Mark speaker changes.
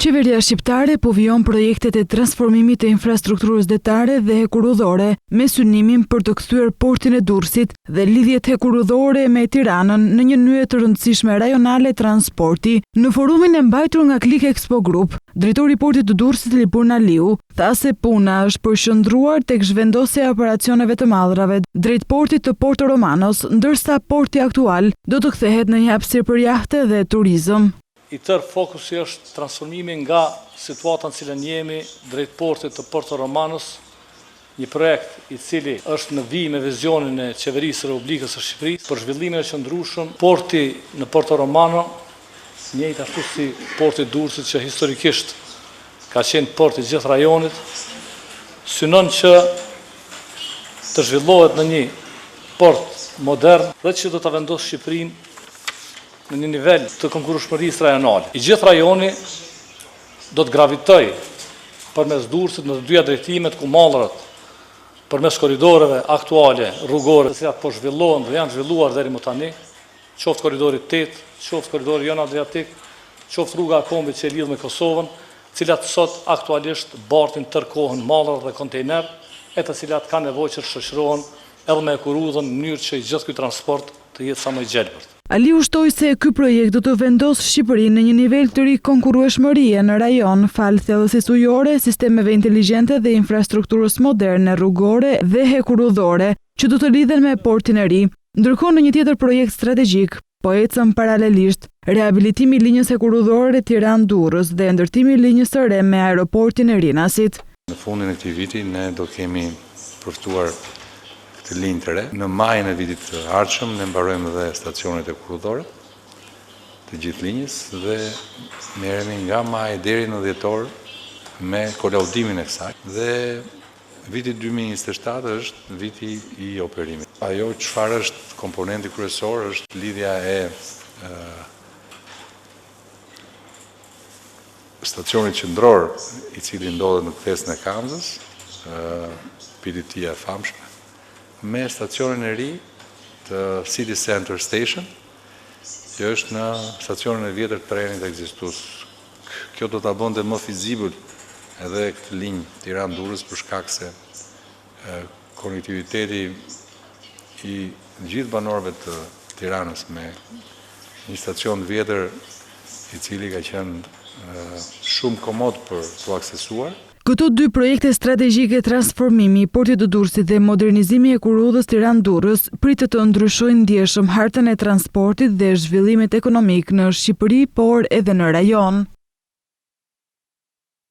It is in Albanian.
Speaker 1: Qeveria shqiptare po vijon projektet e transformimit të infrastrukturës detare dhe hekurudhore me synimin për të kthyer portin e Durrësit dhe lidhjet hekurudhore me Tiranën në një nyje të rëndësishme rajonale transporti. Në forumin e mbajtur nga Click Expo Group, drejtori i portit të Durrësit Lipurna Liu tha se puna është përqendruar tek zhvendosja e operacioneve të mallrave drejt portit të Porto Romanos, ndërsa porti aktual do të kthehet në një hapësirë për jahte dhe turizëm.
Speaker 2: I tërë fokusi është transformimi nga situata në cilën jemi drejt portit të Porto Romanos, një projekt i cili është në vijim me vizionin e Qeverisë së Republikës së Shqipërisë për zhvillimin e qëndrueshëm. Porti në Porto Romano, njëjtë ashtu si porti i Durrësit që historikisht ka qenë port i gjithë rajonit, synon që të zhvillohet në një port modern dhe që do të vendosë Shqipërinë në një nivel të konkurrueshmërisë rajonale. I gjithë rajoni do të gravitoj përmes Durrësit në të dyja drejtimet ku mallrat përmes korridoreve aktuale rrugore, të cilat po zhvillohen dhe janë zhvilluar deri më tani, qoftë korridori 8, qoftë korridori Jon Adriatik, qoftë rruga e kombit që e lidh me Kosovën, të cilat sot aktualisht bartin tërkohën mallrat dhe kontejner, e të cilat kanë nevojë që shoqërohen edhe me hekurudhën në mënyrë që i gjithë ky transport të jetë sa më i gjelbërt.
Speaker 1: Aliu shtoi se ky projekt do të vendosë Shqipërinë në një nivel të ri konkurrueshmërie në rajon falë thellësisë ujore, sistemeve inteligjente dhe infrastrukturës moderne rrugore dhe hekurudhore që do të lidhen me portin e ri. Ndërkohë në një tjetër projekt strategjik po ecën paralelisht rehabilitimi i linjës hekurudhore Tiranë-Durrës dhe ndërtimi i linjës së re me aeroportin e Rinasit.
Speaker 3: Në fundin e këtij viti ne do kemi përftuar linjë të re. Në majin e vitit të ardhshëm ne mbarojmë dhe stacionet e hekurudhore të gjithë linjës dhe merremi nga maji deri në dhjetor me kolaudimin e kësaj. Dhe viti 2027 është viti i operimit. Ajo çfarë është komponenti kryesor është lidhja e stacionit qendror i cili ndodhet në kthesën e Kamzës, PTT-ja e famshme, me stacionin e ri të City Center Station, që është në stacionin e vjetër të trenit ekzistues. Kjo do ta bënte më fizibël edhe këtë linjë Tiranë-Durrës për shkak se konektiviteti i gjithë banorëve të Tiranës me një stacion vjetër i cili ka qenë shumë komod për të aksesuar.
Speaker 1: Këto dy projekte strategjike, transformimi i portit të Durrësit dhe modernizimi i hekurudhës Tiranë-Durrës, pritet të ndryshojnë ndjeshëm hartën e transportit dhe zhvillimit ekonomik në Shqipëri, por edhe në rajon.